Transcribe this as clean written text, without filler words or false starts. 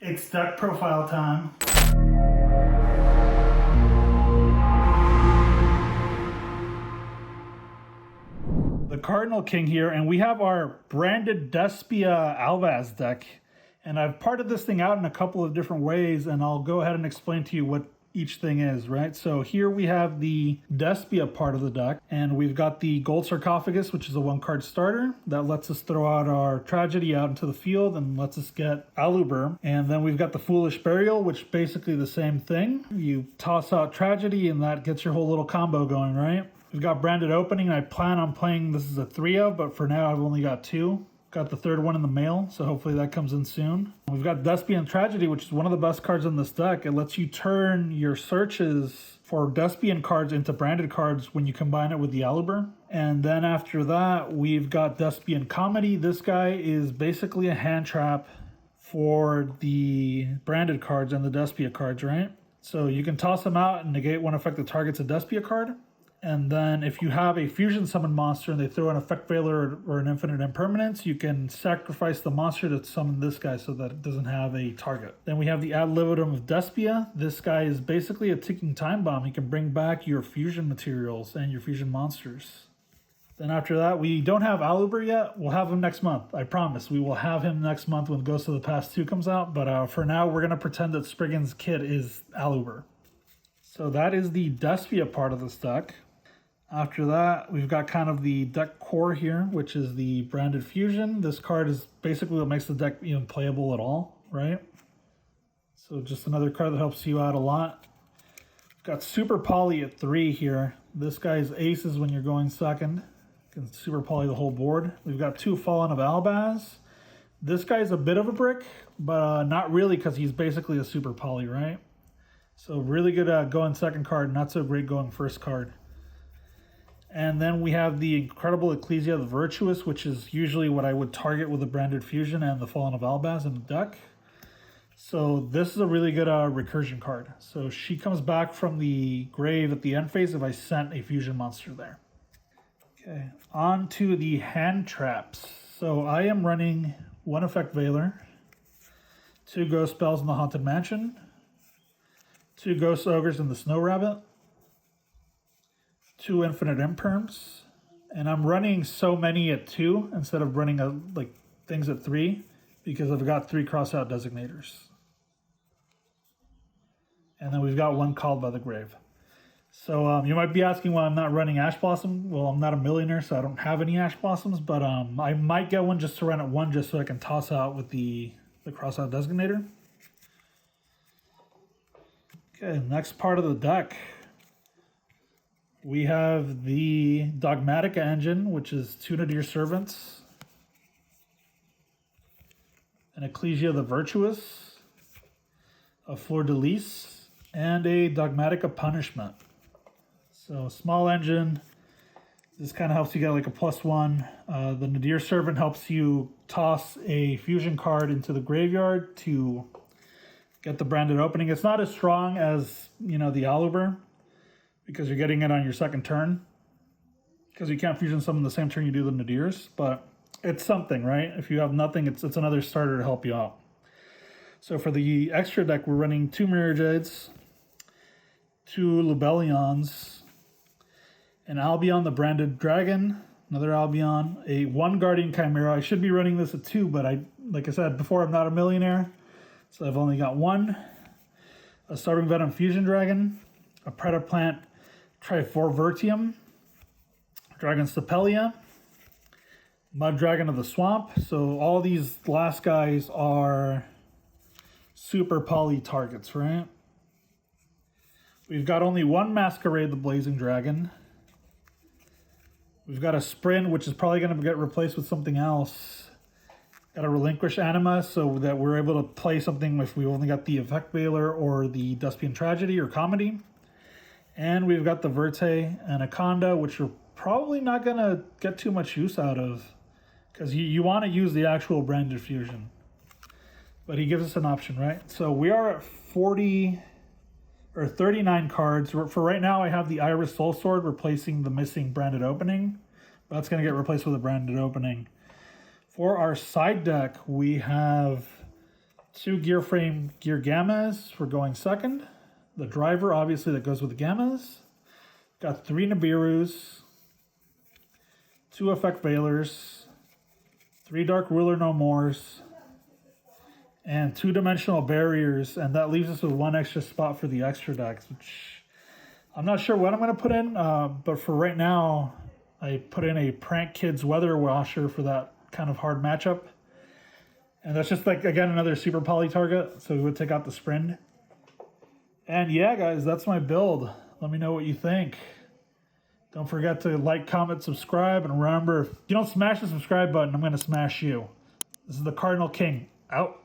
It's deck profile time. The Cardinal King here, and we have our branded Despia Albaz deck. And I've parted this thing out in a couple of different ways, and I'll go ahead and explain to you what each thing is, right? So here we have the Despia part of the deck, and we've got the Gold Sarcophagus, which is a 1-card starter that lets us throw out our Tragedy out into the field and lets us get Aluber. And then we've got the Foolish Burial, which basically the same thing. You toss out Tragedy and that gets your whole little combo going, right? We've got Branded Opening. I plan on playing, this is a 3 of, but for now I've only got 2. Got the 3rd one in the mail, so hopefully that comes in soon. We've got Despian Tragedy, which is one of the best cards in this deck. It lets you turn your searches for Despian cards into branded cards when you combine it with the Aluber. And then after that, we've got Despian Comedy. This guy is basically a hand trap for the branded cards and the Despia cards, right? So you can toss them out and negate one effect that targets a Despia card. And then if you have a fusion summon monster and they throw an effect veiler or an infinite impermanence, you can sacrifice the monster to summon this guy so that it doesn't have a target. Then we have the Ad Libitum of Despia. This guy is basically a ticking time bomb. He can bring back your fusion materials and your fusion monsters. Then after that, we don't have Aluber yet. We'll have him next month. I promise. We will have him next month when Ghost of the Past 2 comes out. But for now, we're going to pretend that Spriggan's kit is Aluber. So that is the Despia part of this deck. After that, we've got kind of the deck core here, which is the Branded Fusion. This card is basically what makes the deck even playable at all, right? So just another card that helps you out a lot. We've got Super Poly at 3 here. This guy's aces when you're going second. You can Super Poly the whole board. We've got 2 Fallen of Albaz. This guy's a bit of a brick, but not really because he's basically a Super Poly, right? So really good going second card, not so great going first card. And then we have the Incredible Ecclesia the Virtuous, which is usually what I would target with the Branded Fusion and the Fallen of Albaz in the deck. So this is a really good recursion card. So she comes back from the grave at the end phase if I sent a fusion monster there. Okay, on to the hand traps. So I am running 1 Effect Veiler, 2 Ghost Spells in the Haunted Mansion, 2 Ghost Ogres in the Snow Rabbit, 2 Infinite Imperms, and I'm running so many at 2 instead of running things at 3 because I've got 3 crossout designators. And then we've got 1 Called by the Grave. So you might be asking why I'm not running Ash Blossom. Well, I'm not a millionaire, so I don't have any Ash Blossoms, but I might get one just to run at 1 just so I can toss out with the crossout designator. Okay, next part of the deck. We have the Dogmatica engine, which is 2 Nadir Servants, an Ecclesia the Virtuous, a Fleur de Lis, and a Dogmatica Punishment. So small engine. This kind of helps you get like a +1. The Nadir Servant helps you toss a fusion card into the graveyard to get the Branded Opening. It's not as strong as, the Aluber, because you're getting it on your second turn. Because you can't fusion summon the same turn you do the Nadirs. But it's something, right? If you have nothing, it's another starter to help you out. So for the extra deck, we're running 2 Mirror Jades, 2 Lubellions, an Albion the Branded Dragon, another Albion, a 1 Guardian Chimera. I should be running this at 2, but like I said before, I'm not a millionaire. So I've only got 1. A Starving Venom Fusion Dragon, a Predaplant Triforvertium, Dragon Stapelia, Mud Dragon of the Swamp. So all these last guys are super poly targets, right? We've got only 1 Masquerade the Blazing Dragon. We've got a Sprint, which is probably going to get replaced with something else. Got a Relinquish Anima so that we're able to play something if we only got the Effect Veiler or the Despian Tragedy or Comedy. And we've got the Verte Anaconda, which you're probably not going to get too much use out of because you want to use the actual Branded Fusion. But he gives us an option, right? So we are at 40 or 39 cards. For right now, I have the Iris Soul Sword replacing the missing Branded Opening. That's going to get replaced with a Branded Opening. For our side deck, we have 2 gear frame gear gammas for going second. The driver, obviously, that goes with the gammas. Got 3 Nibirus, 2 effect Veilers, 3 Dark Ruler No Mores, and 2-dimensional barriers, and that leaves us with 1 extra spot for the extra decks, which I'm not sure what I'm going to put in, but for right now, I put in a Prank Kids Weather Washer for that kind of hard matchup. And that's just like, again, another super poly target, so we would take out the Sprint. And yeah, guys, that's my build. Let me know what you think. Don't forget to like, comment, subscribe, and remember, if you don't smash the subscribe button, I'm going to smash you. This is the Cardinal King, out.